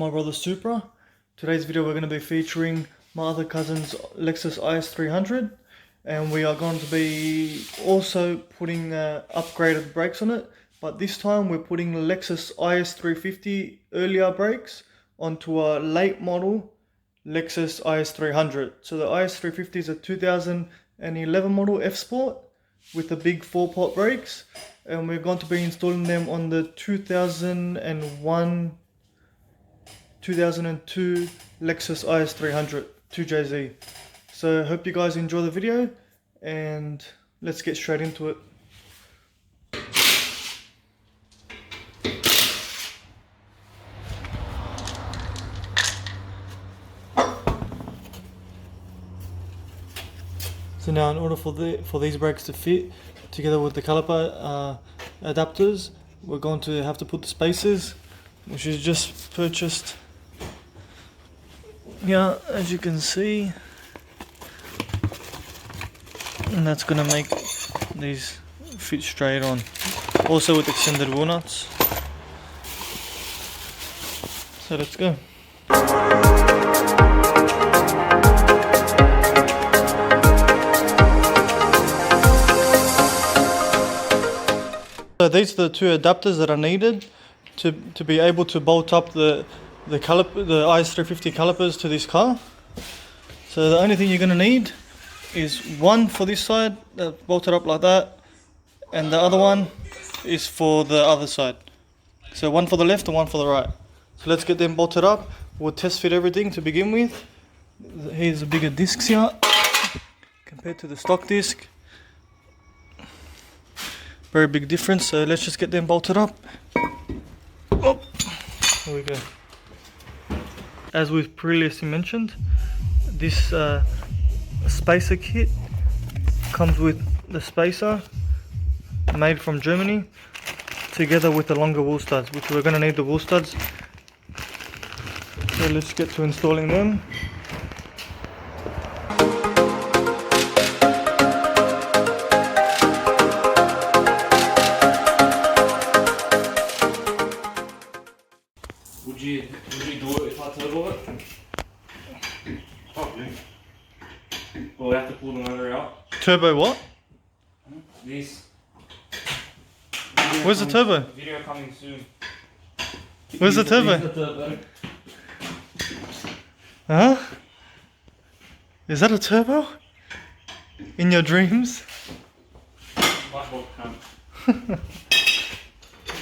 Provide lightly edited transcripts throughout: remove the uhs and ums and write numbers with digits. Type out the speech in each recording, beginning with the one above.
my brother's Supra. Today's video we're going to be featuring my other cousin's Lexus IS300, and we are going to be also putting upgraded brakes on it, but this time we're putting the Lexus IS350 earlier brakes onto a late model Lexus IS300. So the IS350 is a 2011 model F Sport with the big 4-pot brakes, and we're going to be installing them on the 2002 Lexus IS300 2JZ. So hope you guys enjoy the video, and let's get straight into it. So now, in order for these brakes to fit together with the caliper adapters, we're going to have to put the spacers, which is just purchased here, as you can see, and that's going to make these fit straight on. Also with extended wheel nuts. So let's go. So these are the two adapters that are needed to be able to bolt up the IS350 calipers to this car. So the only thing you're going to need is one for this side, bolted up like that, and the other one is for the other side. So one for the left and one for the right. So let's get them bolted up. We'll test fit everything to begin with. Here's the bigger discs here compared to the stock disc. Very big difference, so let's just get them bolted up. Oh, here we go. As we've previously mentioned, this spacer kit comes with the spacer made from Germany, together with the longer wheel studs, which we're going to need the wheel studs. So let's get to installing them. Would you do it if I turbo it? Probably. Well, we have to pull the motor out. Turbo what? This. Where's the turbo? Video coming soon. Where's the turbo? Huh? Is that a turbo? In your dreams? Much more come. Look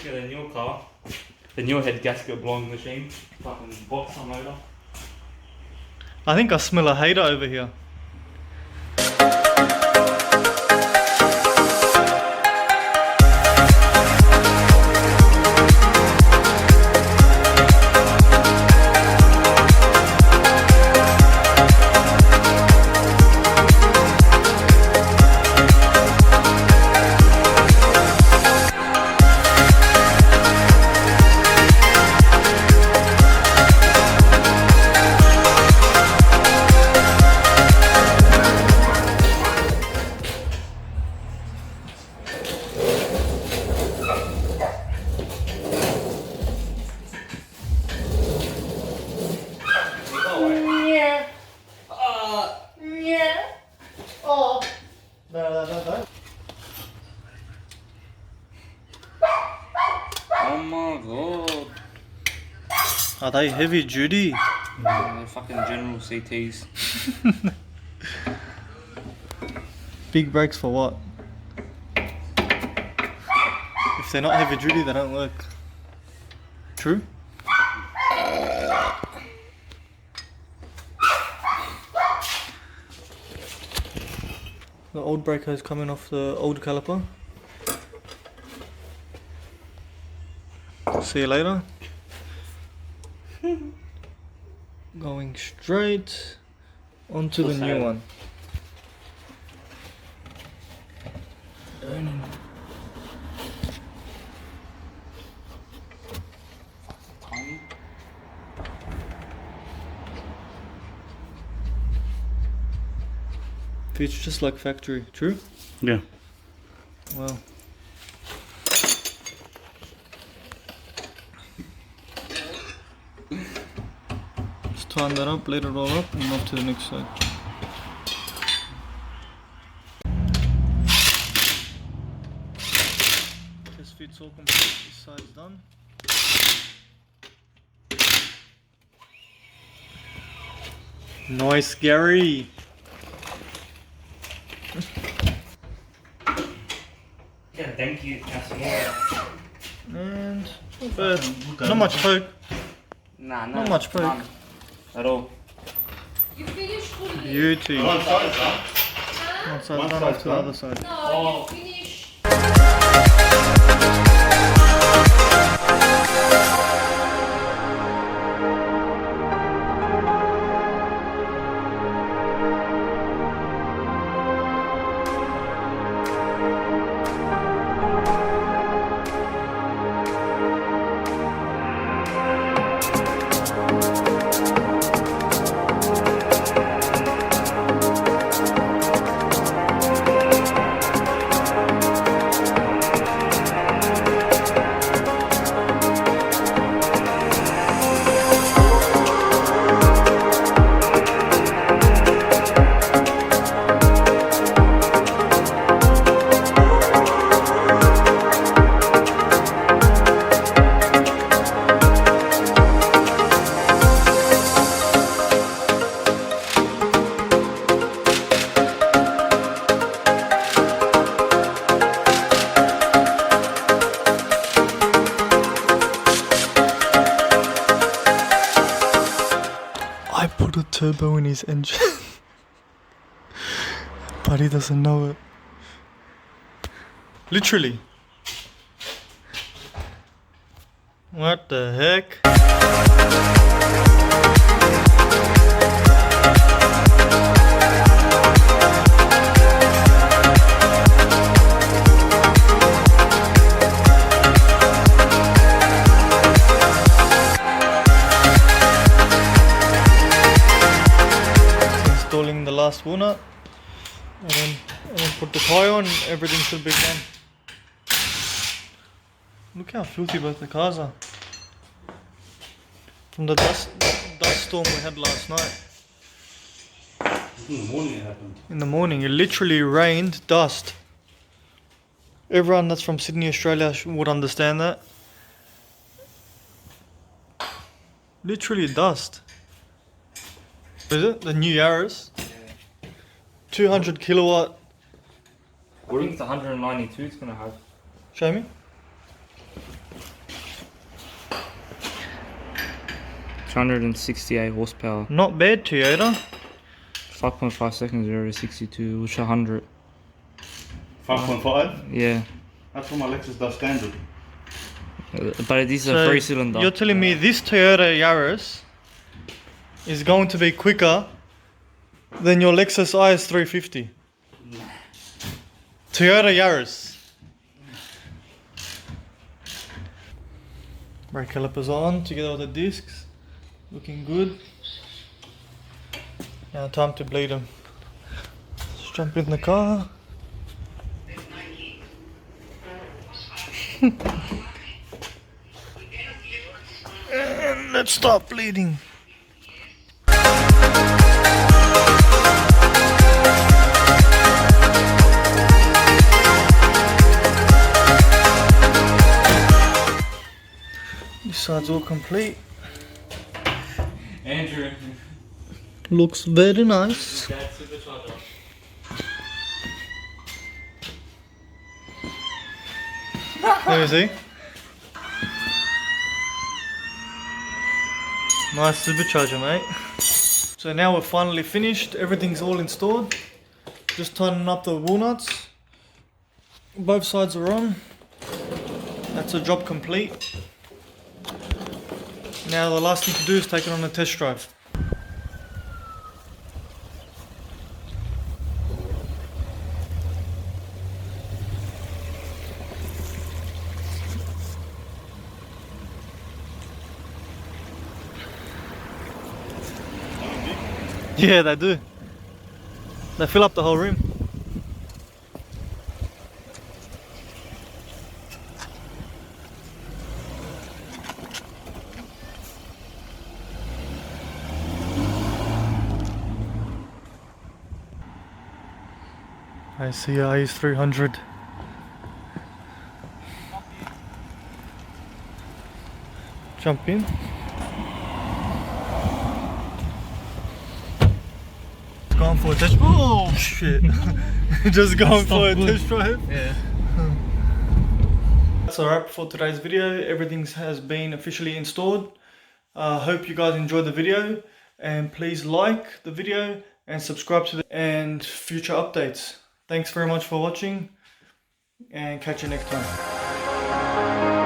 at the new car. The new head gasket blowing machine. Fucking box on motor. I think I smell a hater over here. Oh my god. Are they heavy duty? They're fucking general CTs. Big brakes for what? If they're not heavy duty, they don't work. True? The old brake hose coming off the old caliper. See you later. Going straight onto the new one. Fits just like factory, true? Yeah. Wow. tighten that up, let it all up, and off to the next side. Test fit's all complete, this side's done. Nice, Gary! Yeah, thank you. That's more. And not much poke. Nah, Not much poke. none at all. You finished fully? Beauty. One side, One side One done, side's off to the done. other side. No, Oh. you finished. I put a turbo in his engine, but he doesn't know it. Literally. What the heck? Installing the last wheel nut, and then put the tyre on, everything should be done. Look how filthy both the cars are. From the dust storm we had last night. In the morning it happened. In the morning, it literally rained dust. Everyone that's from Sydney, Australia would understand that. Literally dust. Is it? The new Yaris? 200 kilowatt. I think it's 192 it's gonna have. Show me. 268 horsepower. Not bad, Toyota. 5.5 seconds 0 to 62, which 100. 5.5? Yeah. That's what my Lexus does standard. But this is a 3-cylinder. You're telling me this Toyota Yaris is going to be quicker than your Lexus IS350? Toyota Yaris. Brake calipers on together with the discs. Looking good. Now time to bleed them. Let's jump in the car. And let's start bleeding. This side's all complete. Andrew. Looks very nice. That's supercharger. Let me see. Nice supercharger, mate. So now we're finally finished. Everything's all installed. Just tightening up the wheel nuts. Both sides are on. That's a job complete. Now the last thing to do is take it on a test drive. Yeah, they do. They fill up the whole room. I see IS300. Jump in. Going for a test. Oh shit! Just going for a test drive. Yeah. That's alright for today's video. Everything has been officially installed. Hope you guys enjoyed the video, and please like the video and subscribe to and future updates. Thanks very much for watching, and catch you next time.